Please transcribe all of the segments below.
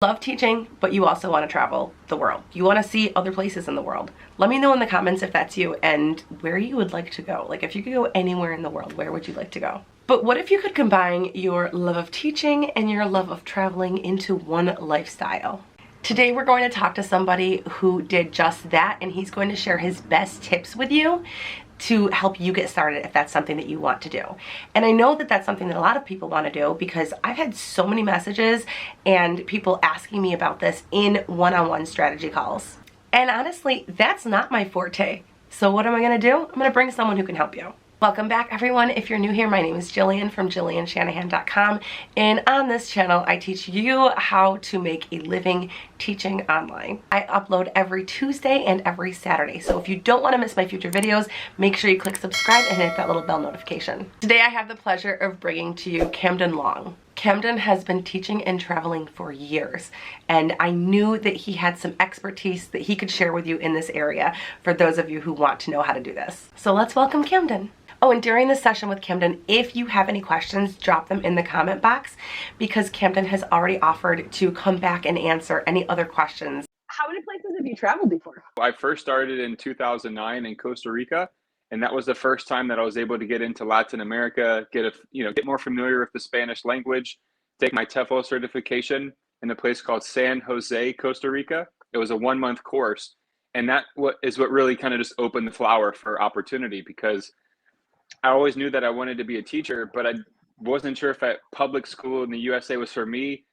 Love teaching, but you also want to travel the world. You want to see other places in the world. Let me know in the comments if that's you and where you would like to go. Like, if you could go anywhere in the world, where would you like to go? But what if you could combine your love of teaching and your love of traveling into one lifestyle? Today we're going to talk to somebody who did just that, and he's going to share his best tips with you to help you get started if that's something that you want to do. And I know that that's something that a lot of people want to do because I've had so many messages and people asking me about this in one-on-one strategy calls. And honestly, that's not my forte. So what am I going to do? I'm going to bring someone who can help you. Welcome back, everyone. If you're new here, my name is Jillian from JillianShanahan.com, and on this channel I teach you how to make a living teaching online. I upload every Tuesday and every Saturday, so if you don't want to miss my future videos, make sure you click subscribe and hit that little bell notification. Today I have the pleasure of bringing to you Camden Long. Camden has been teaching and traveling for years, and I knew that he had some expertise that he could share with you in this area for those of you who want to know how to do this. So let's welcome Camden. Oh, and during this session with Camden, if you have any questions, drop them in the comment box because Camden has already offered to come back and answer any other questions. How many places have you traveled before? I first started in 2009 in Costa Rica, and that was the first time that I was able to get into Latin America, get more familiar with the Spanish language, take my TEFL certification in a place called San Jose, Costa Rica. It was a 1-month course, and that is what really kind of just opened the flower for opportunity, because I always knew that I wanted to be a teacher, but I wasn't sure if public school in the USA was for me.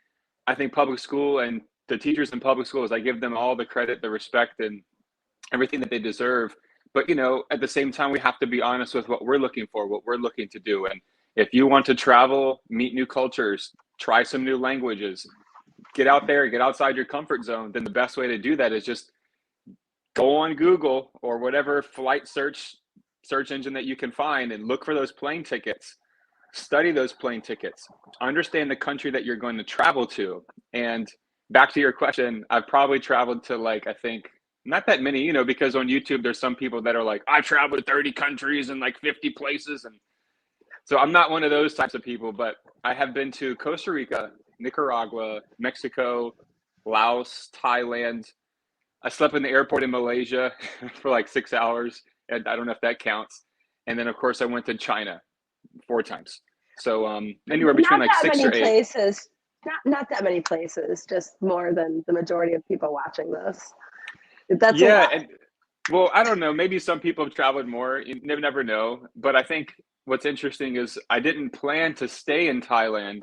I think public school and the teachers in public schools, I give them all the credit, the respect, and everything that they deserve. But, at the same time, we have to be honest with what we're looking for, what we're looking to do. And if you want to travel, meet new cultures, try some new languages, get out there, get outside your comfort zone, then the best way to do that is just go on Google or whatever flight search engine that you can find and look for those plane tickets, study those plane tickets, understand the country that you're going to travel to. And back to your question, I've probably traveled to I think not that many, because on YouTube, there's some people that are like, I traveled to 30 countries and 50 places. And so I'm not one of those types of people, but I have been to Costa Rica, Nicaragua, Mexico, Laos, Thailand. I slept in the airport in Malaysia for 6 hours. And I don't know if that counts. And then, of course, I went to China 4 times. So anywhere between not that 6 many or 8 places. Not that many places, just more than the majority of people watching this. That's a lot. And well, I don't know. Maybe some people have traveled more. You never know. But I think what's interesting is I didn't plan to stay in Thailand.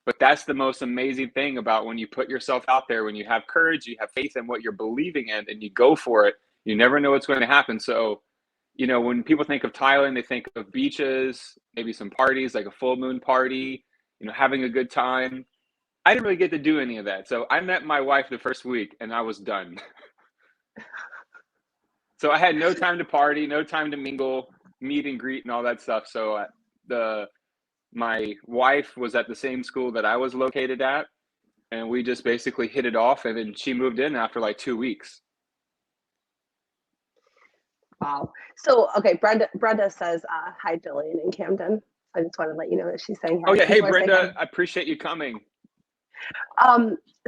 But that's the most amazing thing about when you put yourself out there, when you have courage, you have faith in what you're believing in, and you go for it. You never know what's going to happen. So when people think of Thailand, they think of beaches, maybe some parties, like a full moon party, having a good time. I didn't really get to do any of that. So I met my wife the first week and I was done. So I had no time to party, no time to mingle, meet and greet and all that stuff. So my wife was at the same school that I was located at, and we just basically hit it off, and then she moved in after 2 weeks. Wow. So, okay, Brenda says, hi, Jillian in Camden. I just want to let you know that she's saying hi. Oh, yeah. Hey, Brenda, I appreciate you coming.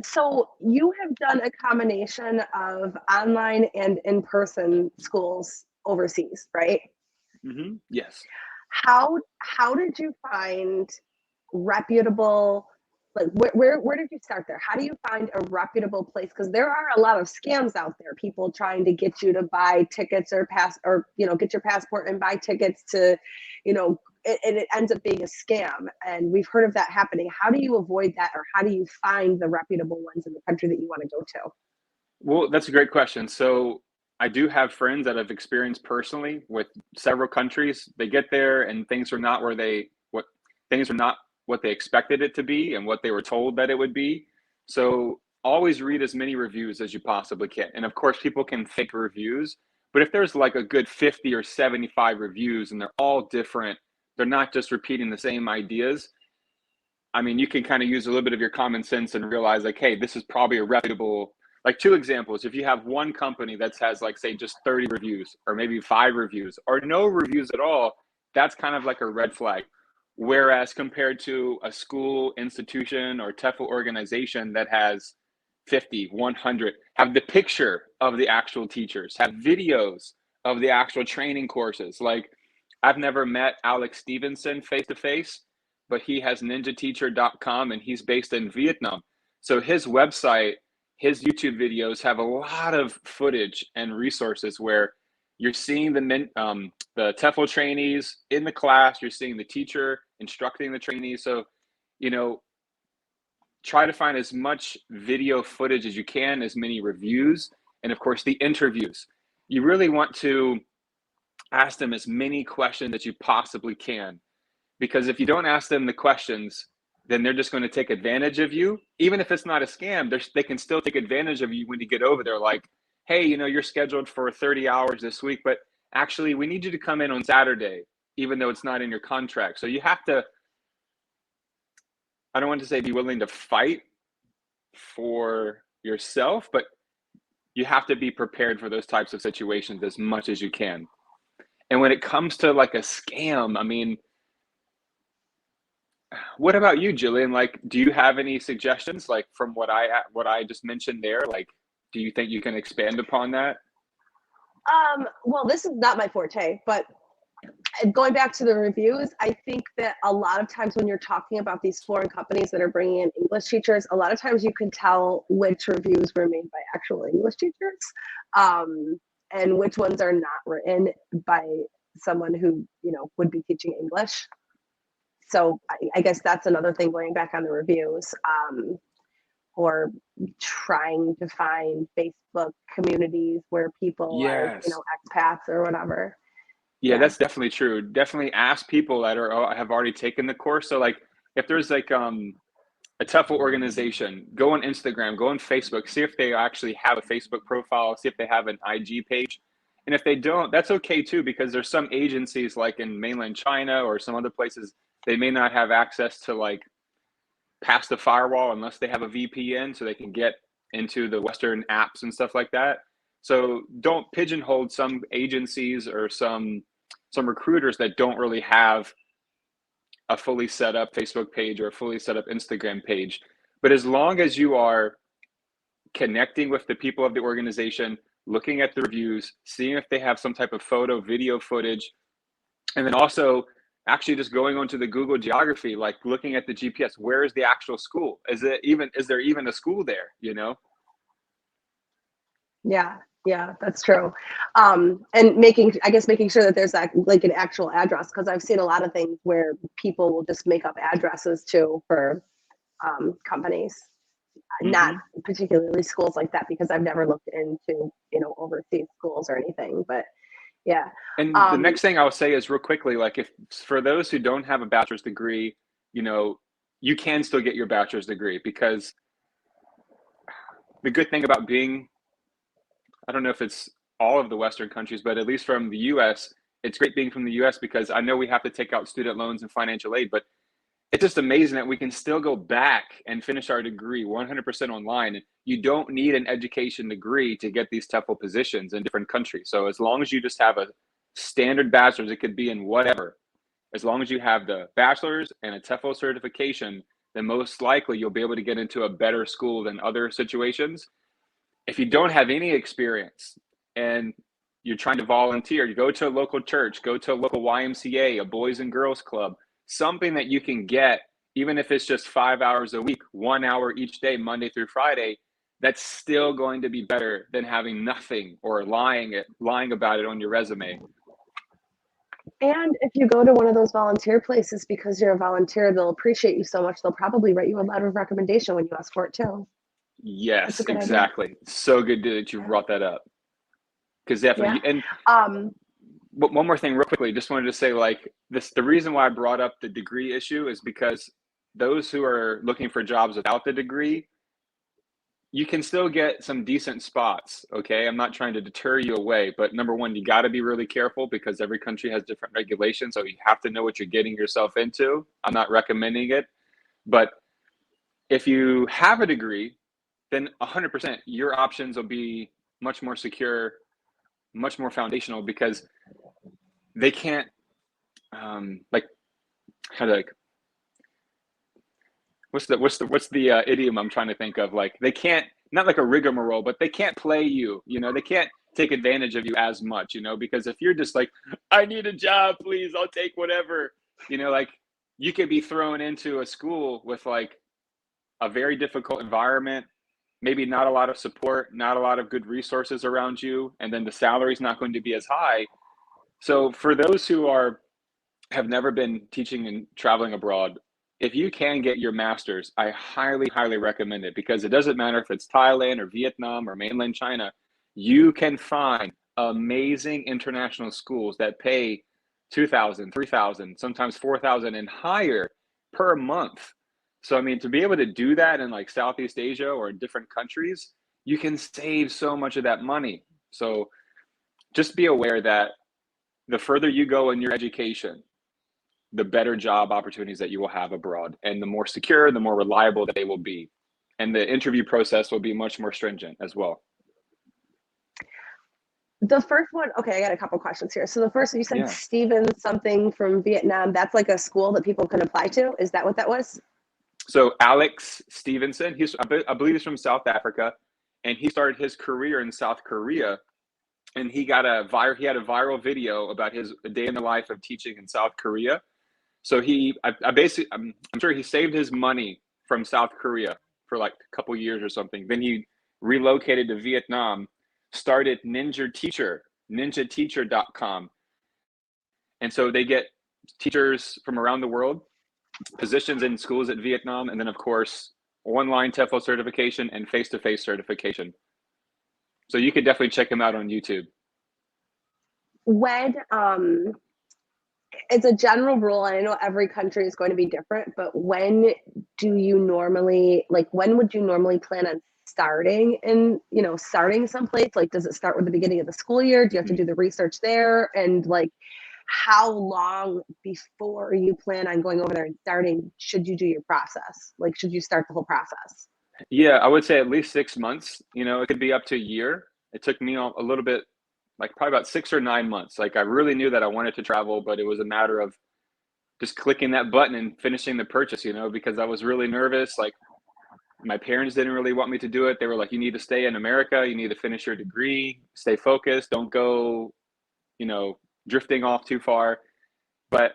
So you have done a combination of online and in-person schools overseas, right? Mm-hmm. Yes. How did you find reputable, where did you start there? How do you find a reputable place? Because there are a lot of scams out there, people trying to get you to buy tickets or get your passport and buy tickets to, and it ends up being a scam. And we've heard of that happening. How do you avoid that, or how do you find the reputable ones in the country that you want to go to? Well, that's a great question. So I do have friends that have experienced personally with several countries. They get there and things are not what they expected it to be and what they were told that it would be. So always read as many reviews as you possibly can. And of course, people can fake reviews, but if there's a good 50 or 75 reviews and they're all different, they're not just repeating the same ideas. I mean, you can kind of use a little bit of your common sense and realize hey, this is probably a reputable, 2 examples. If you have one company that has say just 30 reviews or maybe 5 reviews or no reviews at all, that's kind of a red flag. Whereas compared to a school, institution, or TEFL organization that has 50, 100, have the picture of the actual teachers, have videos of the actual training courses. Like, I've never met Alex Stevenson face to face, but he has ninjateacher.com and he's based in Vietnam. So his website, his YouTube videos have a lot of footage and resources where you're seeing the TEFL trainees in the class, you're seeing the teacher instructing the trainees. So, you know, try to find as much video footage as you can, as many reviews, and of course the interviews. You really want to ask them as many questions as you possibly can, because if you don't ask them the questions, then they're just going to take advantage of you. Even if it's not a scam, they can still take advantage of you when you get over there. Like, hey, you know, you're scheduled for 30 hours this week, but actually we need you to come in on Saturday, even though it's not in your contract. So you have to, I don't want to say be willing to fight for yourself, but you have to be prepared for those types of situations as much as you can. And when it comes to like a scam, I mean, what about you, Jillian? Like, do you have any suggestions, like from what I just mentioned there? Like, do you think you can expand upon that? Well, this is not my forte, but going back to the reviews, I think that a lot of times when you're talking about these foreign companies that are bringing in English teachers, a lot of times you can tell which reviews were made by actual English teachers, and which ones are not written by someone who, you know, would be teaching English. So I guess that's another thing, going back on the reviews, or trying to find Facebook communities where people are, you Yes. know, expats or whatever. Yeah, that's definitely true. Definitely ask people that have already taken the course. So like, if there's like a TEFL organization, go on Instagram, go on Facebook, see if they actually have a Facebook profile, see if they have an IG page. And if they don't, that's okay too, because there's some agencies like in mainland China or some other places, they may not have access to like past the firewall unless they have a VPN, so they can get into the Western apps and stuff like that. So don't pigeonhole some agencies or some recruiters that don't really have a fully set up Facebook page or a fully set up Instagram page. But as long as you are connecting with the people of the organization, looking at the reviews, seeing if they have some type of photo, video footage, and then also actually just going onto the Google geography, like looking at the GPS, where is the actual school? Is there even a school there, you know? Yeah, that's true. And making sure that there's like an actual address, because I've seen a lot of things where people will just make up addresses too for companies, not particularly schools like that, because I've never looked into, you know, overseas schools or anything, but yeah. And the next thing I'll say is real quickly, like, if for those who don't have a bachelor's degree, you know, you can still get your bachelor's degree, because the good thing about being, I don't know if it's all of the Western countries, but at least from the US, it's great being from the US, because I know we have to take out student loans and financial aid, but it's just amazing that we can still go back and finish our degree 100% online. And you don't need an education degree to get these TEFL positions in different countries. So as long as you just have a standard bachelor's, it could be in whatever. As long as you have the bachelor's and a TEFL certification, then most likely you'll be able to get into a better school than other situations. If you don't have any experience and you're trying to volunteer, you go to a local church, go to a local YMCA, a boys and girls club, something that you can get, even if it's just 5 hours a week, 1 hour each day, Monday through Friday, that's still going to be better than having nothing or lying about it on your resume. And if you go to one of those volunteer places, because you're a volunteer, they'll appreciate you so much, they'll probably write you a letter of recommendation when you ask for it too. Yes, exactly. So good that you brought that up. Because definitely, and one more thing real quickly, just wanted to say, like, the reason why I brought up the degree issue is because those who are looking for jobs without the degree, you can still get some decent spots. Okay, I'm not trying to deter you away, but number one, you got to be really careful, because every country has different regulations, so you have to know what you're getting yourself into. I'm not recommending it, but if you have a degree, then 100% your options will be much more secure, much more foundational, because they can't like, how to, like, what's the idiom I'm trying to think of? Like, they can't not like a rigmarole, but they can't play you, they can't take advantage of you as much, because if you're just like, I need a job, please, I'll take whatever, like you could be thrown into a school with like a very difficult environment, maybe not a lot of support, not a lot of good resources around you, and then the salary's not going to be as high. So for those who have never been teaching and traveling abroad, if you can get your master's, I highly, highly recommend it, because it doesn't matter if it's Thailand or Vietnam or mainland China, you can find amazing international schools that pay 2,000, 3,000, sometimes 4,000 and higher per month. So, I mean, to be able to do that in like Southeast Asia or in different countries, you can save so much of that money. So just be aware that the further you go in your education, the better job opportunities that you will have abroad, and the more secure, the more reliable that they will be. And the interview process will be much more stringent as well. The first one, okay, I got a couple questions here. So the first one, you said Yeah. Steven something from Vietnam. That's like a school that people can apply to. Is that what that was? So Alex Stevenson, I believe he's from South Africa, and he started his career in South Korea. And he had a viral video about his day in the life of teaching in South Korea. So I'm sure he saved his money from South Korea for like a couple years or something. Then he relocated to Vietnam, started ninjateacher.com. And so they get teachers from around the world, positions in schools at Vietnam, and then of course, online TEFL certification and face-to-face certification. So you could definitely check him out on YouTube. When, it's a general rule, and I know every country is going to be different, but when would you normally plan on starting someplace? Like, does it start with the beginning of the school year? Do you have to do the research there? And like, how long before you plan on going over there and starting, should you do your process? Like, should you start the whole process? Yeah, I would say at least 6 months. It could be up to a year. It took me a little bit, like probably about 6 or 9 months. Like I really knew that I wanted to travel, but it was a matter of just clicking that button and finishing the purchase, because I was really nervous. Like my parents didn't really want me to do it. They were like, you need to stay in America. You need to finish your degree, stay focused. Don't go, drifting off too far. But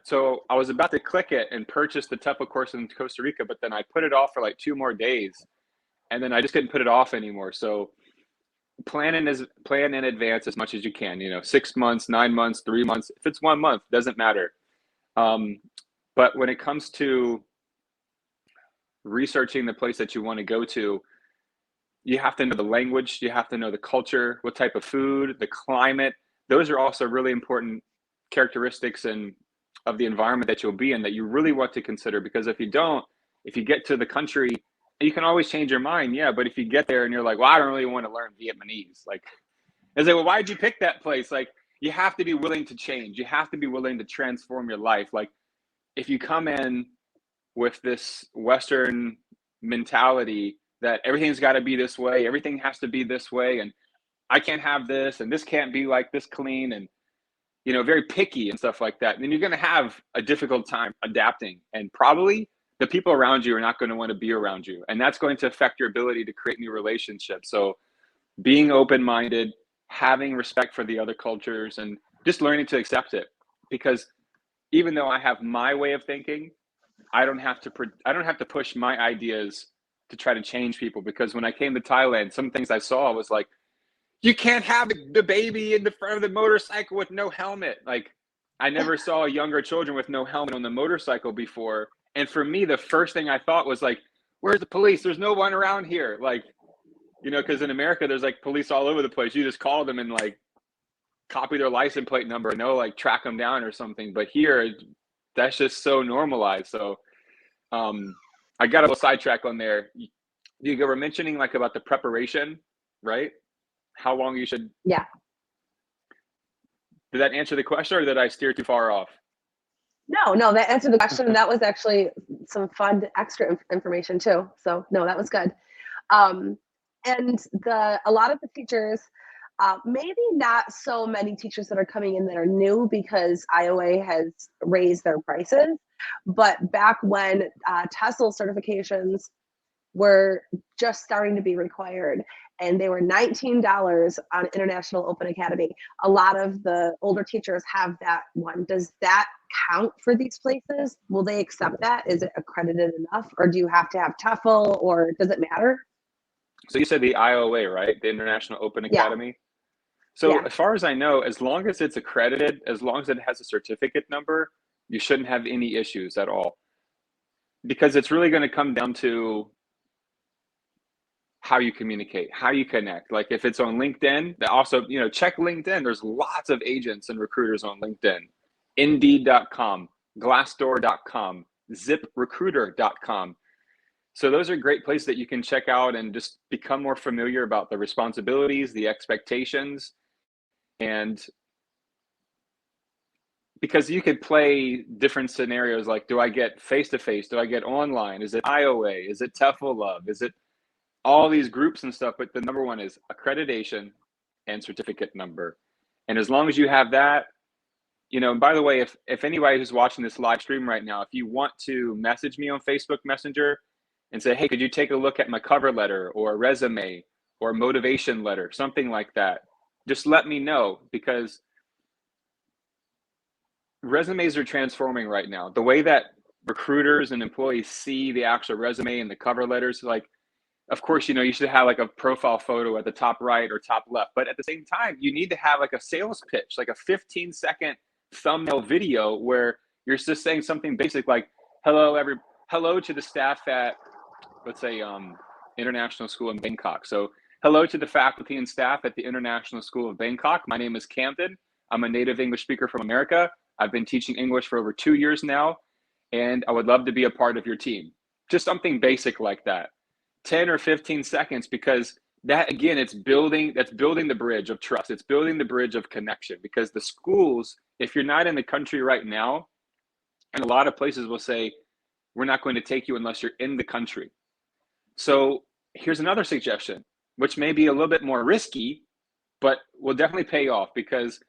so I was about to click it and purchase the TEFL course in Costa Rica, but then I put it off for like 2 more days, and then I just couldn't put it off anymore. So plan in advance as much as you can, 6 months, 9 months, 3 months. If it's 1 month, doesn't matter. But when it comes to researching the place that you want to go to, you have to know the language, you have to know the culture, what type of food, the climate. Those are also really important characteristics of the environment that you'll be in that you really want to consider. Because if you get to the country, you can always change your mind. Yeah. But if you get there and you're like, well, I don't really want to learn Vietnamese. Like, I say, well, why'd you pick that place? Like, you have to be willing to change. You have to be willing to transform your life. Like, if you come in with this Western mentality that everything's got to be this way, everything has to be this way, and I can't have this, and this can't be like this clean, and very picky and stuff like that, then you're going to have a difficult time adapting, and probably the people around you are not going to want to be around you, and that's going to affect your ability to create new relationships. So being open-minded, having respect for the other cultures, and just learning to accept it, because even though I have my way of thinking, I don't have to push my ideas to try to change people. Because when I came to Thailand, some things I saw was like, you can't have the baby in the front of the motorcycle with no helmet. Like, I never saw younger children with no helmet on the motorcycle before. And for me, the first thing I thought was like, where's the police? There's no one around here. Like, because in America, there's like police all over the place. You just call them and like copy their license plate number and they'll like track them down or something. But here, that's just so normalized. So I got a little sidetrack on there. You were mentioning like about the preparation, right? How long you should. Yeah. Did that answer the question, or did I steer too far off? No, that answered the question. That was actually some fun extra information too. So no, that was good. And a lot of the teachers, maybe not so many teachers that are coming in that are new because IOA has raised their prices. But back when TESOL certifications were just starting to be required, and they were $19 on International Open Academy. A lot of the older teachers have that one. Does that count for these places? Will they accept that? Is it accredited enough, or do you have to have TEFL, or does it matter? So you said the IOA, right? The International Open Yeah. Academy. So Yeah. as far as I know, as long as it's accredited, as long as it has a certificate number, you shouldn't have any issues at all. Because it's really going to come down to how you communicate, how you connect. Like if it's on LinkedIn, also, check LinkedIn. There's lots of agents and recruiters on LinkedIn. Indeed.com, Glassdoor.com, ZipRecruiter.com. So those are great places that you can check out and just become more familiar about the responsibilities, the expectations, and because you could play different scenarios like, do I get face-to-face? Do I get online? Is it IOA? Is it TEFL Love? Is it all these groups and stuff? But the number one is accreditation and certificate number. And as long as you have that, and by the way, if anybody who's watching this live stream right now, if you want to message me on Facebook Messenger and say, hey, could you take a look at my cover letter or resume or motivation letter, something like that, just let me know, because resumes are transforming right now. The way that recruiters and employees see the actual resume and the cover letters, like, of course, you should have like a profile photo at the top right or top left, but at the same time, you need to have like a sales pitch, like a 15-second thumbnail video where you're just saying something basic like, hello to the staff at, let's say, International School in Bangkok. So hello to the faculty and staff at the International School of Bangkok. My name is Camden. I'm a native English speaker from America. I've been teaching English for over 2 years now, and I would love to be a part of your team. Just something basic like that. 10 or 15 seconds, because that, again, that's building the bridge of trust. It's building the bridge of connection, because the schools, if you're not in the country right now, and a lot of places will say, we're not going to take you unless you're in the country. So here's another suggestion, which may be a little bit more risky, but will definitely pay off, because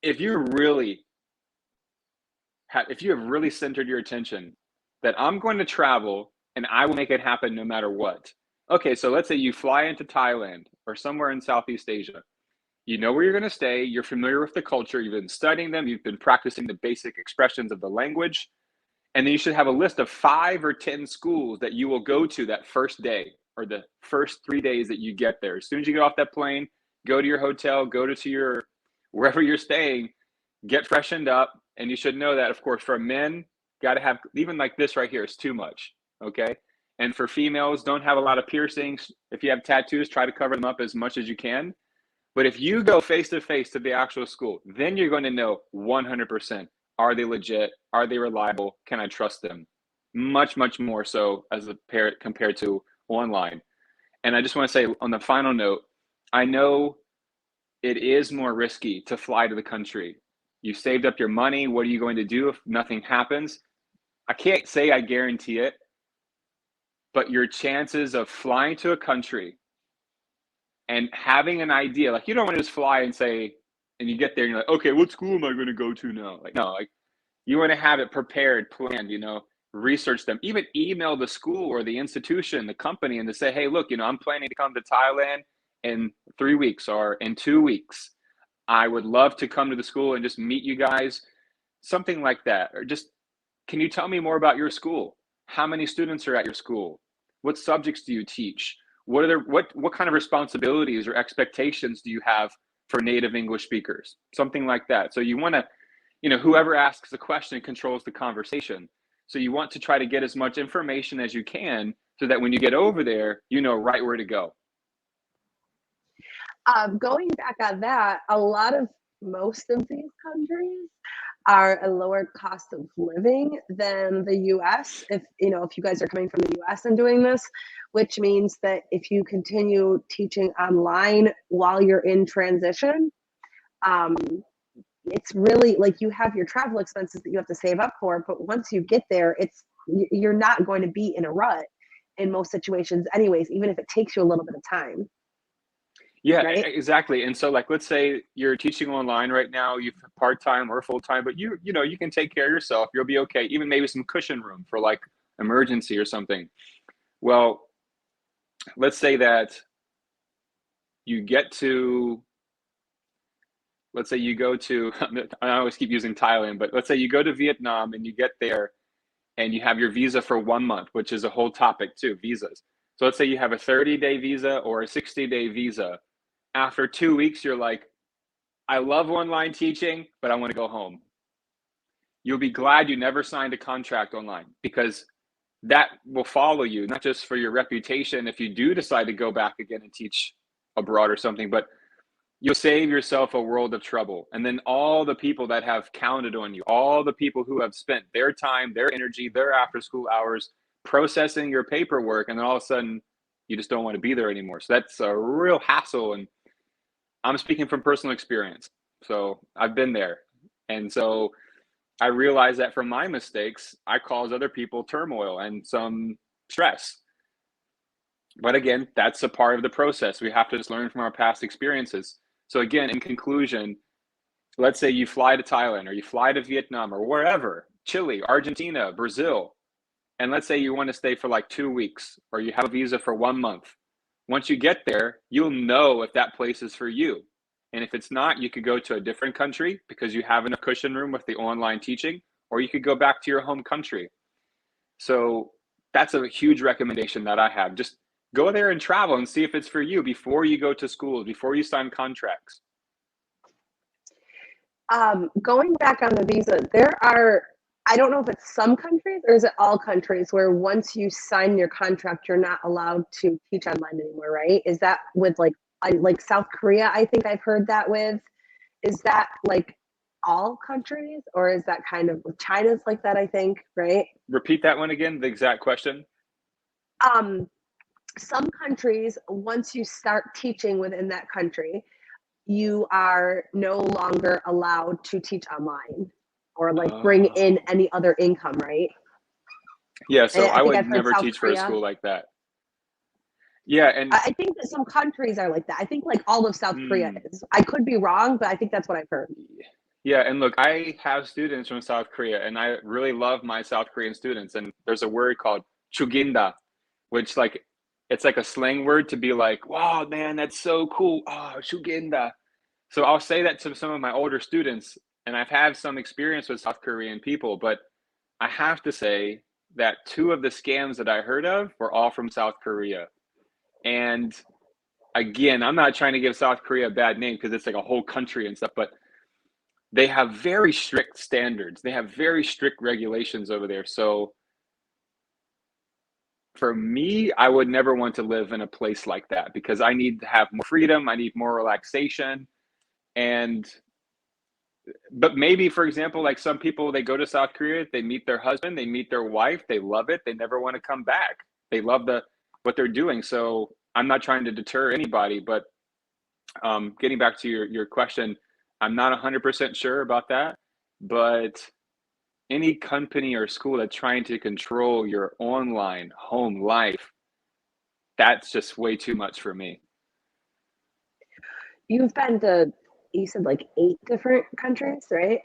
if you have really centered your attention that I'm going to travel and I will make it happen no matter what. Okay, so let's say you fly into Thailand or somewhere in Southeast Asia. You know where you're going to stay. You're familiar with the culture. You've been studying them. You've been practicing the basic expressions of the language. And then you should have a list of 5 or 10 schools that you will go to that first day or the first 3 days that you get there. As soon as you get off that plane, go to your hotel, go to your wherever you're staying, get freshened up. And you should know that, of course, for men, got to have, even like this right here is too much. Okay. And for females, don't have a lot of piercings. If you have tattoos, try to cover them up as much as you can. But if you go face to face to the actual school, then you're going to know 100%. Are they legit? Are they reliable? Can I trust them? Much, much more so as a parent compared to online. And I just want to say on the final note, I know it is more risky to fly to the country. You saved up your money. What are you going to do if nothing happens? I can't say I guarantee it, but your chances of flying to a country and having an idea, like you don't want to just fly and say, and you get there and you're like, okay, what school am I going to go to now? Like, no, like you want to have it prepared, planned, research them, even email the school or the institution, the company, and to say, hey, look, I'm planning to come to Thailand in 3 weeks or in 2 weeks. I would love to come to the school and just meet you guys, something like that. Or just, can you tell me more about your school? How many students are at your school? What subjects do you teach? What kind of responsibilities or expectations do you have for native English speakers? Something like that. So you want to, whoever asks the question controls the conversation. So you want to try to get as much information as you can so that when you get over there, you know right where to go. Going back on that, most of these countries are a lower cost of living than the US. If you guys are coming from the US and doing this, which means that if you continue teaching online while you're in transition, it's really like you have your travel expenses that you have to save up for, but once you get there, you're not going to be in a rut in most situations anyways, even if it takes you a little bit of time. Yeah, right? Exactly. And so like, let's say you're teaching online right now, you part-time or full-time, but you can take care of yourself. You'll be okay. Even maybe some cushion room for like emergency or something. Well, let's say that you get to, let's say you go to, I always keep using Thailand, but let's say you go to Vietnam and you get there and you have your visa for 1 month, which is a whole topic too, visas. So let's say you have a 30-day visa or a 60-day visa. After 2 weeks, you're like, I love online teaching, but I want to go home. You'll be glad you never signed a contract online, because that will follow you, not just for your reputation if you do decide to go back again and teach abroad or something, but you'll save yourself a world of trouble. And then all the people that have counted on you, all the people who have spent their time, their energy, their after school hours processing your paperwork, and then all of a sudden you just don't want to be there anymore. So that's a real hassle. And I'm speaking from personal experience. So I've been there. And so I realized that from my mistakes, I cause other people turmoil and some stress. But again, that's a part of the process. We have to just learn from our past experiences. So again, in conclusion, let's say you fly to Thailand or you fly to Vietnam or wherever, Chile, Argentina, Brazil, and let's say you want to stay for like 2 weeks or you have a visa for 1 month. Once you get there, you'll know if that place is for you. And if it's not, you could go to a different country because you have enough cushion room with the online teaching, or you could go back to your home country. So that's a huge recommendation that I have. Just go there and travel and see if it's for you before you go to school, before you sign contracts. Going back on the visa, there are, I don't know if it's some countries or is it all countries where once you sign your contract, you're not allowed to teach online anymore, right? Is that with like South Korea? I think I've heard that with. Is that like all countries, or is that kind of with China's like that, I think, right? Repeat that one again, the exact question. Some countries, once you start teaching within that country, you are no longer allowed to teach online or like bring in any other income, right? Yeah, so I think would I've heard never South teach for a Korea. school like that. Yeah, and I think that some countries are like that. I think like all of South Korea is. I could be wrong, but I think that's what I've heard. Yeah, and look, I have students from South Korea, and I really love my South Korean students. And there's a word called chuginda, which like it's like a slang word to be like, wow, man, that's so cool. Oh, chuginda. So I'll say that to some of my older students, and I've had some experience with South Korean people, but I have to say that 2 of the scams that I heard of were all from South Korea. And again, I'm not trying to give South Korea a bad name because it's like a whole country and stuff, but they have very strict standards. They have very strict regulations over there. So for me, I would never want to live in a place like that because I need to have more freedom. I need more relaxation. But maybe, for example, like some people, they go to South Korea, they meet their husband, they meet their wife, they love it. They never want to come back. They love what they're doing. So I'm not trying to deter anybody, but getting back to your question, I'm not 100% sure about that, but any company or school that's trying to control your online home life, that's just way too much for me. You've been to, you said like 8 different countries, right?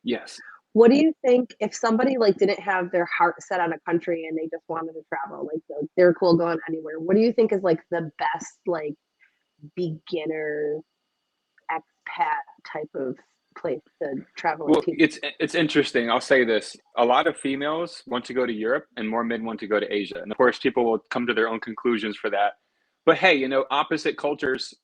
Yes. What do you think if somebody like didn't have their heart set on a country and they just wanted to travel, like they're cool going anywhere? What do you think is like the best like beginner expat type of place to travel Well, and teach? it's interesting. I'll say this. A lot of females want to go to Europe and more men want to go to Asia. And of course, people will come to their own conclusions for that. But hey, opposite cultures,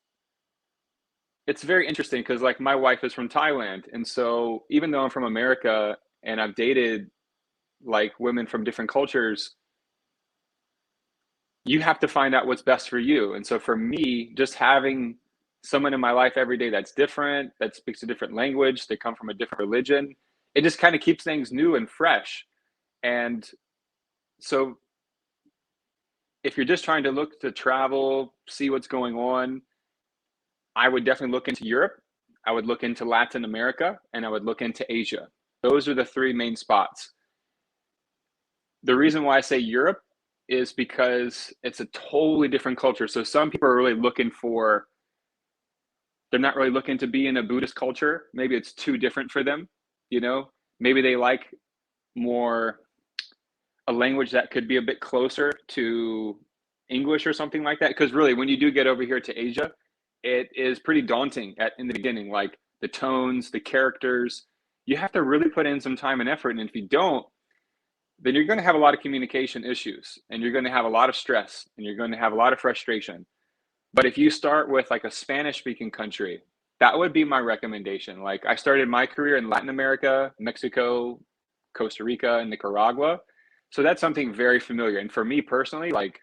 it's very interesting because like my wife is from Thailand. And so even though I'm from America and I've dated like women from different cultures, you have to find out what's best for you. And so for me, just having someone in my life every day that's different, that speaks a different language, they come from a different religion, it just kind of keeps things new and fresh. And so if you're just trying to look to travel, see what's going on, I would definitely look into Europe. I would look into Latin America, and I would look into Asia. Those are the 3 main spots. The reason why I say Europe is because it's a totally different culture. So some people are really they're not really looking to be in a Buddhist culture. Maybe it's too different for them, maybe they like more a language that could be a bit closer to English or something like that. Because really, when you do get over here to Asia, it is pretty daunting in the beginning, like the tones, the characters. You have to really put in some time and effort. And if you don't, then you're going to have a lot of communication issues, and you're going to have a lot of stress, and you're going to have a lot of frustration. But if you start with like a Spanish speaking country, that would be my recommendation. Like, I started my career in Latin America, Mexico, Costa Rica, and Nicaragua. So that's something very familiar. And for me personally, like,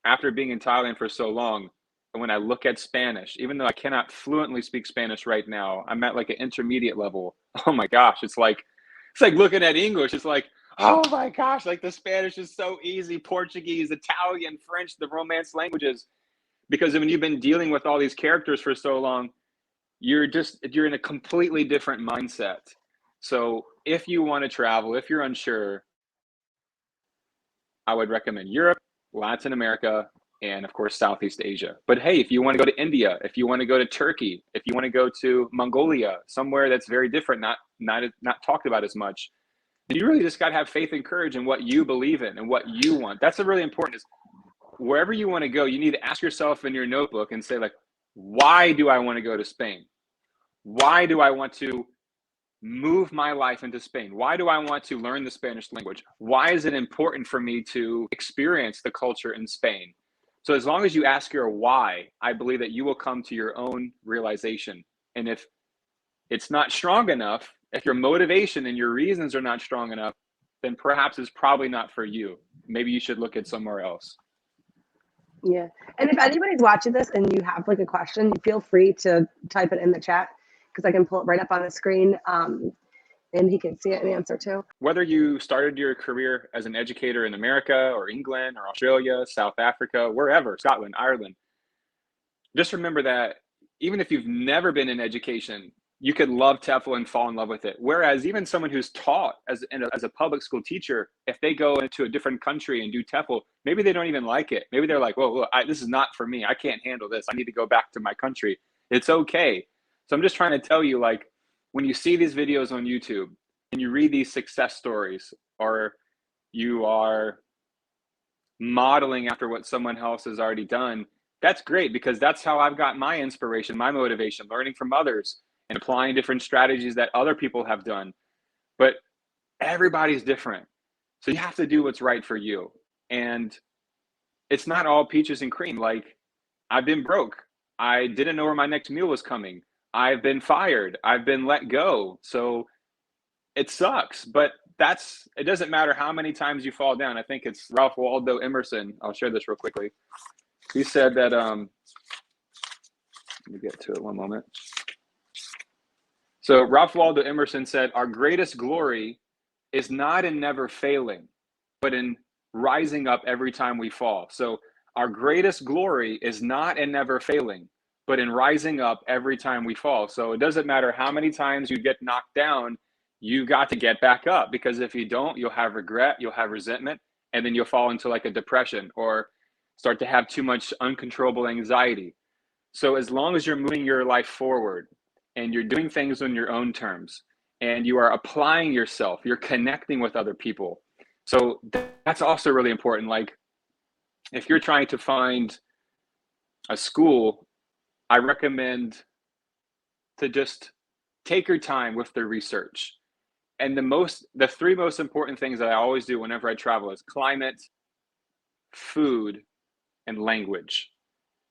after being in Thailand for so long, and when I look at Spanish, even though I cannot fluently speak Spanish right now, I'm at like an intermediate level. Oh my gosh, it's like looking at English. It's like, oh my gosh, like the Spanish is so easy. Portuguese, Italian, French, the Romance languages. Because when you've been dealing with all these characters for so long, you're in a completely different mindset. So if you want to travel, if you're unsure, I would recommend Europe, Latin America, and of course, Southeast Asia. But hey, if you want to go to India, if you want to go to Turkey, if you want to go to Mongolia, somewhere that's very different, not talked about as much, then you really just got to have faith and courage in what you believe in and what you want. That's a really important is wherever you want to go, you need to ask yourself in your notebook and say, like, why do I want to go to Spain? Why do I want to move my life into Spain? Why do I want to learn the Spanish language? Why is it important for me to experience the culture in Spain? So as long as you ask your why, I believe that you will come to your own realization. And if it's not strong enough, if your motivation and your reasons are not strong enough, then perhaps it's probably not for you. Maybe you should look at somewhere else. Yeah. And if anybody's watching this and you have like a question, feel free to type it in the chat because I can pull it right up on the screen and he can see it and answer too. Whether you started your career as an educator in America or England or Australia, South Africa, wherever, Scotland, Ireland, just remember that even if you've never been in education, you could love TEFL and fall in love with it. Whereas even someone who's taught as a public school teacher, if they go into a different country and do TEFL, maybe they don't even like it. Maybe they're like, whoa, this is not for me. I can't handle this. I need to go back to my country. It's okay. So I'm just trying to tell you, like, when you see these videos on YouTube and you read these success stories, or you are modeling after what someone else has already done, that's great, because that's how I've got my inspiration, my motivation, learning from others and applying different strategies that other people have done. But everybody's different. So you have to do what's right for you. And it's not all peaches and cream. Like, I've been broke. I didn't know where my next meal was coming. I've been fired. I've been let go. So it sucks, but it doesn't matter how many times you fall down. I think it's Ralph Waldo Emerson. I'll share this real quickly. He said that, let me get to it one moment. So Ralph Waldo Emerson said, our greatest glory is not in never failing, but in rising up every time we fall. So our greatest glory is not in never failing, but in rising up every time we fall. So it doesn't matter how many times you get knocked down, you got to get back up, because if you don't, you'll have regret, you'll have resentment, and then you'll fall into like a depression or start to have too much uncontrollable anxiety. So as long as you're moving your life forward and you're doing things on your own terms and you are applying yourself, you're connecting with other people. So that's also really important. Like, if you're trying to find a school, I recommend to just take your time with the research. And the three most important things that I always do whenever I travel is climate, food, and language.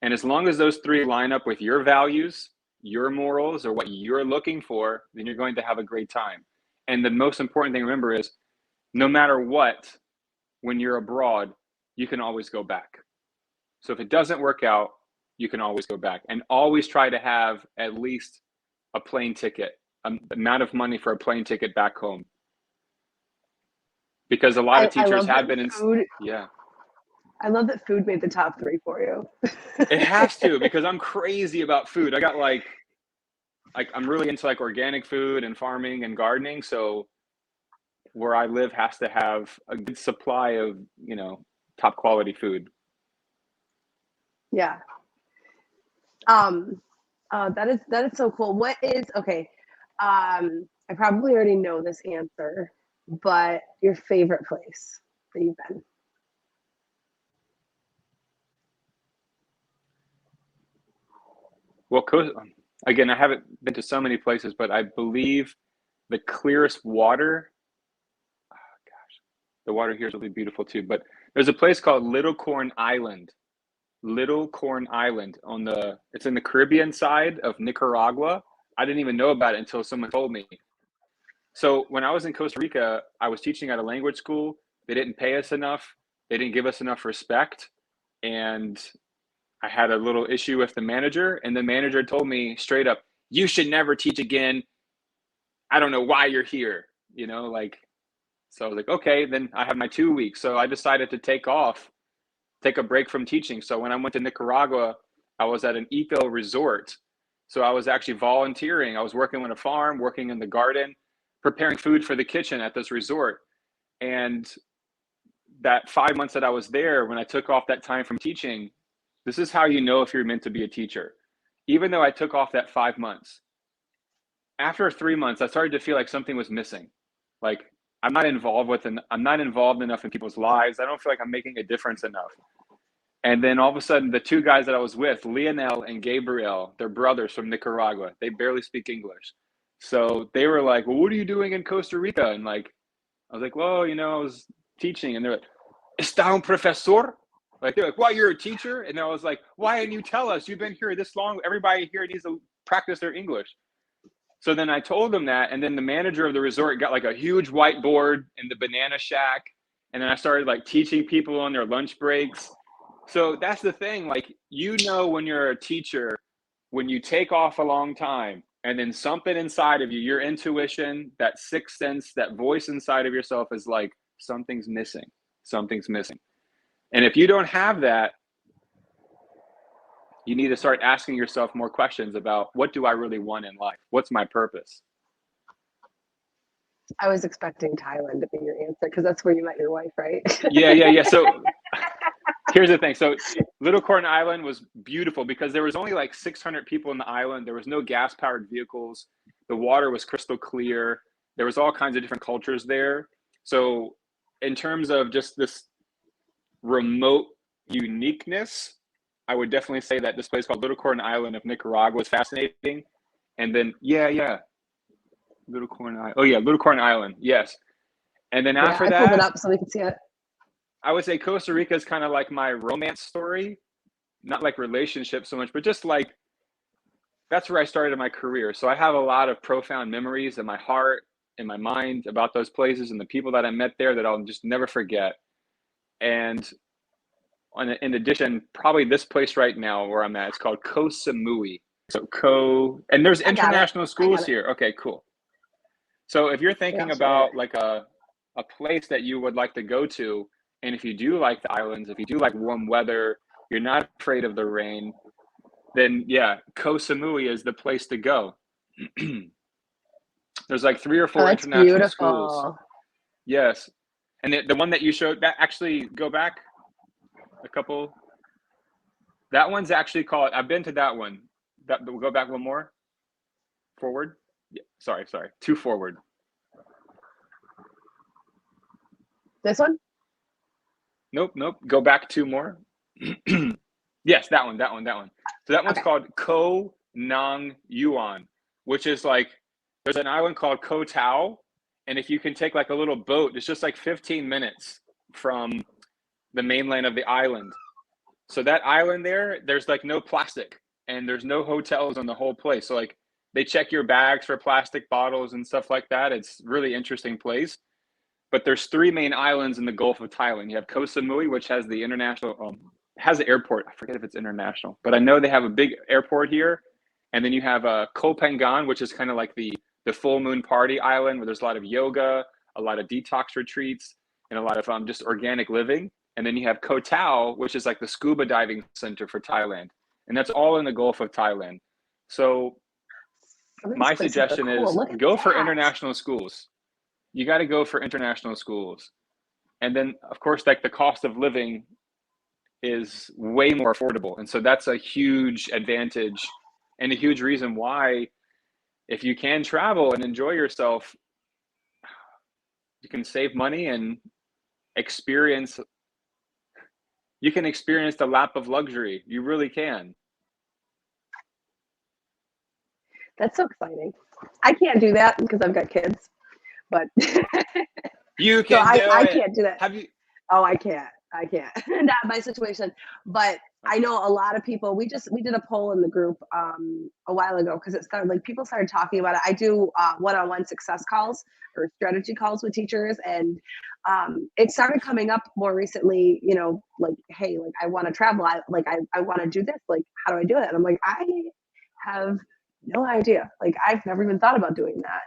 And as long as those three line up with your values, your morals, or what you're looking for, then you're going to have a great time. And the most important thing to remember is, no matter what, when you're abroad, you can always go back. So if it doesn't work out, you can always go back, and always try to have at least a plane ticket, amount of money for a plane ticket back home. Because a lot of teachers have been in, yeah. I love that food made the top 3 for you. It has to, because I'm crazy about food. I got like I'm really into like organic food and farming and gardening. So where I live has to have a good supply of, top quality food. Yeah. That is so cool. What is, okay. I probably already know this answer, but your favorite place that you've been? Well, again, I haven't been to so many places, but I believe the clearest water, the water here is really beautiful too, but there's a place called Little Corn Island. Little Corn Island it's in the Caribbean side of Nicaragua. I didn't even know about it until someone told me. So when I was in Costa Rica, I was teaching at a language school. They didn't pay us enough. They didn't give us enough respect. And I had a little issue with the manager, and the manager told me straight up, "You should never teach again. I don't know why you're here." You know, like, so I was like, okay, then I have my 2 weeks. So I decided to take a break from teaching. So when I went to Nicaragua, I was at an eco resort. So I was actually volunteering. I was working on a farm, working in the garden, preparing food for the kitchen at this resort. And that 5 months that I was there, when I took off that time from teaching, this is how you know if you're meant to be a teacher. Even though I took off that 5 months, after 3 months, I started to feel like something was missing. Like I'm not involved enough in people's lives. I don't feel like I'm making a difference enough. And then all of a sudden, the two guys that I was with, Lionel and Gabriel, they're brothers from Nicaragua. They barely speak English. So they were like, "Well, what are you doing in Costa Rica?" And like, I was like, "Well, I was teaching." And they're like, "Está un profesor?" Like, they're like, "Why, you're a teacher?" And I was like, "Why didn't you tell us? You've been here this long. Everybody here needs to practice their English." So then I told them that, and then the manager of the resort got like a huge whiteboard in the banana shack. And then I started like teaching people on their lunch breaks. So that's the thing, like, when you're a teacher, when you take off a long time, and then something inside of you, your intuition, that sixth sense, that voice inside of yourself is like, something's missing, something's missing. And if you don't have that, you need to start asking yourself more questions about, what do I really want in life? What's my purpose? I was expecting Thailand to be your answer because that's where you met your wife, right? Yeah. So here's the thing. So Little Corn Island was beautiful because there was only like 600 people in the island. There was no gas powered vehicles. The water was crystal clear. There was all kinds of different cultures there. So in terms of just this remote uniqueness, I would definitely say that this place called Little Corn Island of Nicaragua is fascinating. And then, Little Corn Island. Oh yeah, Little Corn Island. Yes. And then after I that, pulled it up so we can see it. I would say Costa Rica is kind of like my romance story, not like relationship so much, but just like, that's where I started my career. So I have a lot of profound memories in my heart, in my mind about those places and the people that I met there that I'll just never forget. And in addition, probably this place right now where I'm at, it's called Koh Samui. And there's I got it. international schools here. Okay, cool. So if you're thinking about like a place that you would like to go to, and if you do like the islands, if you do like warm weather, you're not afraid of the rain, then yeah, Koh Samui is the place to go. There's like 3 or 4 that's international beautiful. schools. Yes. And the one that you showed, that actually, go back a couple. That one's actually called, I've been to that one. We'll go back one more. Forward. Yeah, sorry. 2 forward. This one? Nope. Go back 2 more. Yes, that one. So that one's called Koh Nang Yuan, which is like, there's an island called Koh Tao. And if you can take like a little boat, it's just like 15 minutes from the mainland of the island. So that island there's like no plastic and there's no hotels on the whole place. So like they check your bags for plastic bottles and stuff like that. It's really interesting place. But there's 3 main islands in the Gulf of Thailand. You have Koh Samui, which has the international, has an airport. I forget if it's international, but I know they have a big airport here. And then you have Koh Phangan, which is kind of like the full moon party island where there's a lot of yoga, a lot of detox retreats, and a lot of just organic living. And then you have Koh Tao, which is like the scuba diving center for Thailand. And that's all in the Gulf of Thailand. So my suggestion is go for international schools. You got to go for international schools. And then, of course, like the cost of living is way more affordable. And so that's a huge advantage and a huge reason why, if you can travel and enjoy yourself, you can save money and experience the lap of luxury. You really can. That's so exciting. I can't do that because I've got kids, but You so can do I it. can't do that. Have you? Oh, I can't. Not my situation. But I know a lot of people. We did a poll in the group a while ago because it started like people started talking about it. I do one-on-one success calls or strategy calls with teachers, and it started coming up more recently. You know, like, hey, like I want to travel. I want to do this. Like, how do I do it? And I'm like, I have no idea. Like, I've never even thought about doing that.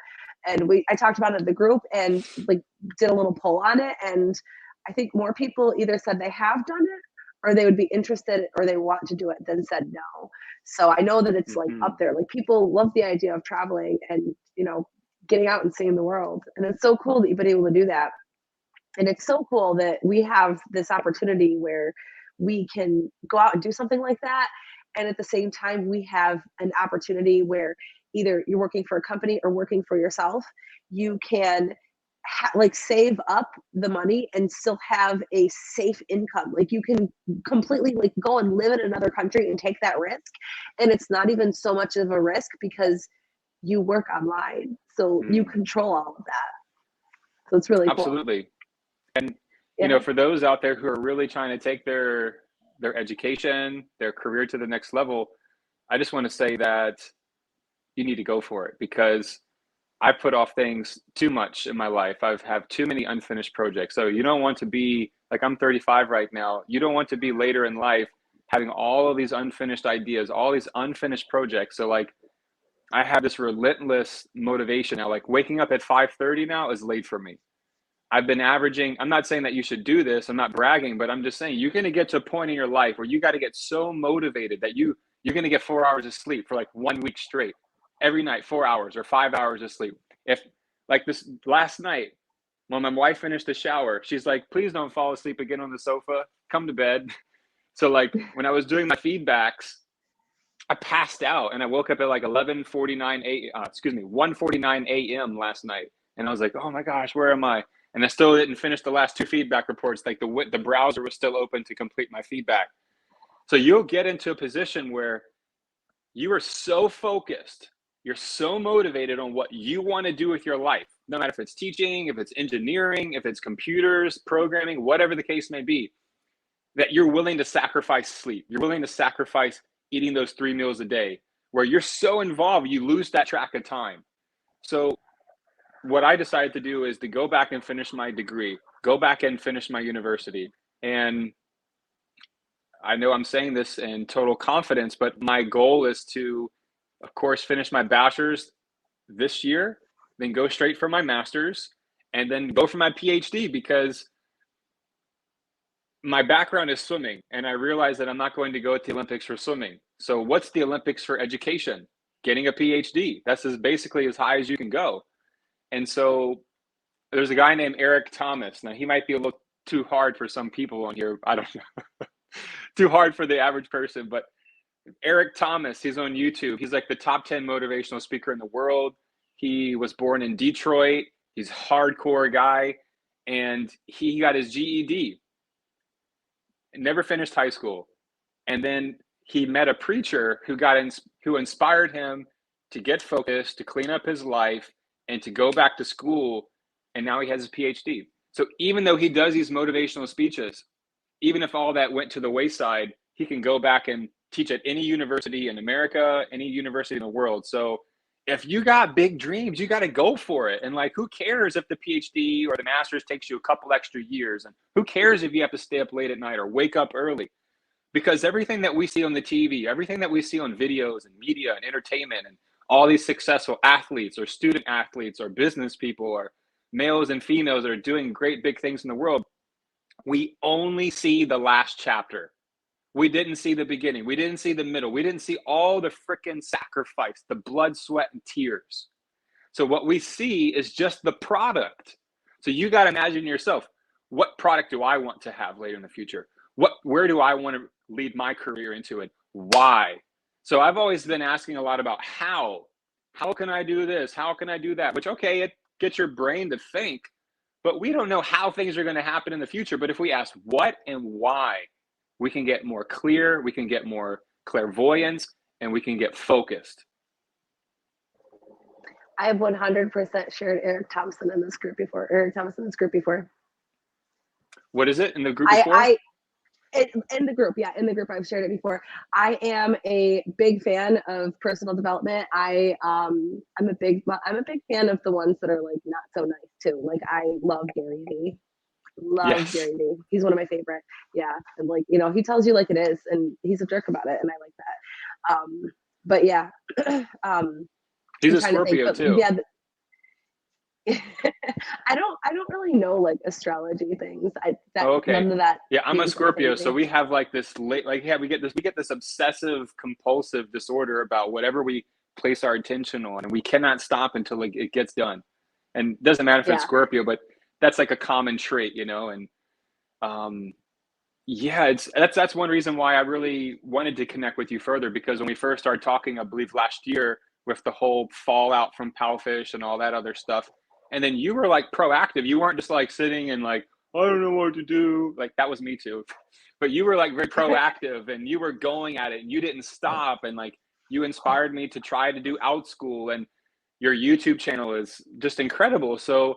And I talked about it in the group and like did a little poll on it, and I think more people either said they have done it or they would be interested or they want to do it than said no. So I know that it's like up there. Like people love the idea of traveling and, you know, getting out and seeing the world. And it's so cool that you've been able to do that. And it's so cool that we have this opportunity where we can go out and do something like that. And at the same time, we have an opportunity where either you're working for a company or working for yourself, you can like save up the money and still have a safe income. Like you can completely like go and live in another country and take that risk. And it's not even so much of a risk because you work online. So you control all of that. So it's really cool. Absolutely. And Yeah. you know, for those out there who are really trying to take their education, their career to the next level, I just want to say that you need to go for it, because I put off things too much in my life. I've have too many unfinished projects. So you don't want to be like, I'm 35 right now. You don't want to be later in life having all of these unfinished ideas, all these unfinished projects. So like I have this relentless motivation now. Like waking up at 5:30 now is late for me. I've been averaging, I'm not saying that you should do this, I'm not bragging, but I'm just saying you're going to get to a point in your life where you got to get so motivated that you're going to get 4 hours of sleep for like 1 week straight. Every night, 4 hours or 5 hours of sleep. If like this last night, when my wife finished the shower, she's like, please don't fall asleep again on the sofa, come to bed. So like when I was doing my feedbacks, I passed out and I woke up at like 1:49 a.m. last night. And I was like, oh my gosh, where am I? And I still didn't finish the last 2 feedback reports. Like the browser was still open to complete my feedback. So you'll get into a position where you are so focused, you're so motivated on what you want to do with your life, no matter if it's teaching, if it's engineering, if it's computers, programming, whatever the case may be, that you're willing to sacrifice sleep. You're willing to sacrifice eating those 3 meals a day, where you're so involved, you lose that track of time. So what I decided to do is to go back and finish my degree, go back and finish my university. And I know I'm saying this in total confidence, but my goal is to, of course, finish my bachelor's this year, then go straight for my master's, and then go for my PhD, because my background is swimming, and I realize that I'm not going to go to the Olympics for swimming. So what's the Olympics for education? Getting a PhD. That's basically as high as you can go. And so there's a guy named Eric Thomas. Now, he might be a little too hard for some people on here. I don't know. Too hard for the average person. But Eric Thomas, he's on YouTube. He's like the top 10 motivational speaker in the world. He was born in Detroit. He's a hardcore guy. And he got his GED. Never finished high school. And then he met a preacher who inspired him to get focused, to clean up his life, and to go back to school. And now he has his PhD. So even though he does these motivational speeches, even if all that went to the wayside, he can go back and teach at any university in America, any university in the world. So if you got big dreams, you got to go for it. And like, who cares if the PhD or the master's takes you a couple extra years? And who cares if you have to stay up late at night or wake up early? Because everything that we see on the TV, everything that we see on videos and media and entertainment, and all these successful athletes or student athletes or business people or males and females that are doing great big things in the world, we only see the last chapter. We didn't see the beginning. We didn't see the middle. We didn't see all the freaking sacrifice, the blood, sweat, and tears. So what we see is just the product. So you got to imagine yourself, what product do I want to have later in the future? Where do I want to lead my career into, and why? So I've always been asking a lot about how can I do this? How can I do that? Which, okay, it gets your brain to think, but we don't know how things are going to happen in the future. But if we ask what and why, we can get more clear, we can get more clairvoyance, and we can get focused. I have 100% shared Eric Thompson in this group before. Eric Thompson in this group before. What is it in the group before? In the group, yeah, in the group I've shared it before. I am a big fan of personal development. I'm a big fan of the ones that are like not so nice too. Like I love Gary Vee. Yes. Gary Vee. He's one of my favorite. Yeah, and like he tells you like it is, and he's a jerk about it, and I like that. But yeah, He's a Scorpio too. Yeah. I don't really know like astrology things. Okay. None of that. Yeah, I'm a Scorpio, so we have like this we get this obsessive compulsive disorder about whatever we place our attention on, and we cannot stop until it gets done. And it doesn't matter if it's Scorpio, but that's like a common trait, and yeah, that's one reason why I really wanted to connect with you further, because when we first started talking, I believe last year, with the whole fallout from Powfish and all that other stuff, and then you were like proactive. You weren't just like sitting and like, I don't know what to do. Like that was me too, but you were like very proactive and you were going at it and you didn't stop, and like you inspired me to try to do OutSchool, and your YouTube channel is just incredible. So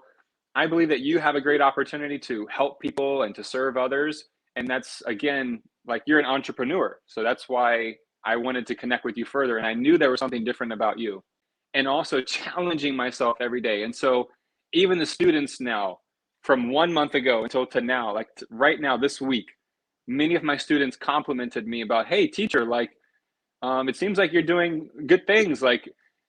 I believe that you have a great opportunity to help people and to serve others. And that's, again, like you're an entrepreneur. So that's why I wanted to connect with you further. And I knew there was something different about you, and also challenging myself every day. And so even the students now, from 1 month ago until to now, like right now, this week, many of my students complimented me about, hey, teacher, like, it seems like you're doing good things. Like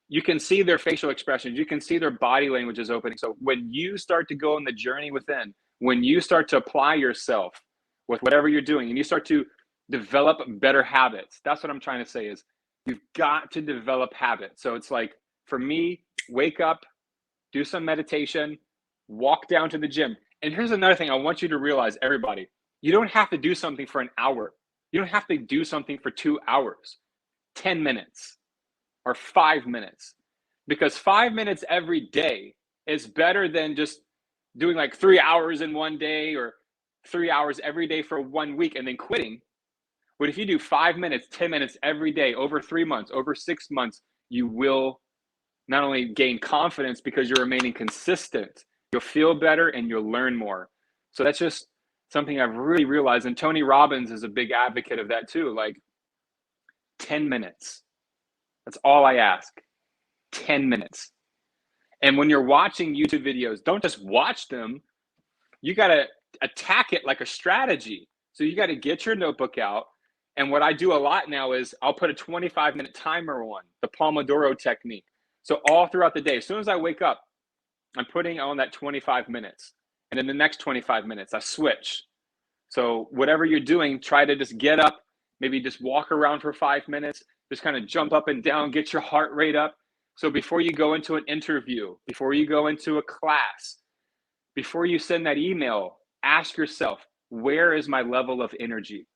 you can see their facial expressions, you can see their body language is opening. So when you start to go on the journey within, when you start to apply yourself with whatever you're doing, and you start to develop better habits, that's what I'm trying to say is you've got to develop habits. So it's like, for me, wake up, do some meditation, walk down to the gym. And here's another thing I want you to realize, everybody, you don't have to do something for an hour. You don't have to do something for 2 hours, 10 minutes or 5 minutes, because 5 minutes every day is better than just doing like 3 hours in one day or 3 hours every day for 1 week and then quitting. But if you do 5 minutes, 10 minutes every day over 3 months, over 6 months, you will not only gain confidence because you're remaining consistent, you'll feel better and you'll learn more. So that's just something I've really realized. And Tony Robbins is a big advocate of that too. Like 10 minutes. That's all I ask. 10 minutes. And when you're watching YouTube videos, don't just watch them. You got to attack it like a strategy. So you got to get your notebook out. And what I do a lot now is I'll put a 25-minute timer on, the Pomodoro technique. So all throughout the day, as soon as I wake up, I'm putting on that 25 minutes. And then the next 25 minutes, I switch. So whatever you're doing, try to just get up, maybe just walk around for 5 minutes, just kind of jump up and down, get your heart rate up. So before you go into an interview, before you go into a class, before you send that email, ask yourself, where is my level of energy?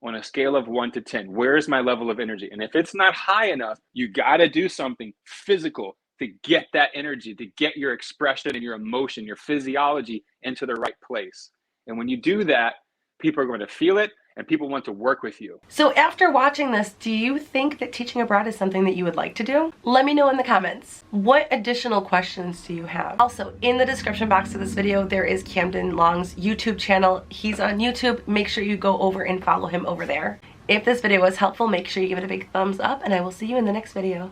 On a scale of 1 to 10, where is my level of energy? And if it's not high enough, you got to do something physical to get that energy, to get your expression and your emotion, your physiology into the right place. And when you do that, people are going to feel it and people want to work with you. So after watching this, do you think that teaching abroad is something that you would like to do? Let me know in the comments. What additional questions do you have? Also, in the description box of this video, there is Camden Long's YouTube channel. He's on YouTube. Make sure you go over and follow him over there. If this video was helpful, make sure you give it a big thumbs up, and I will see you in the next video.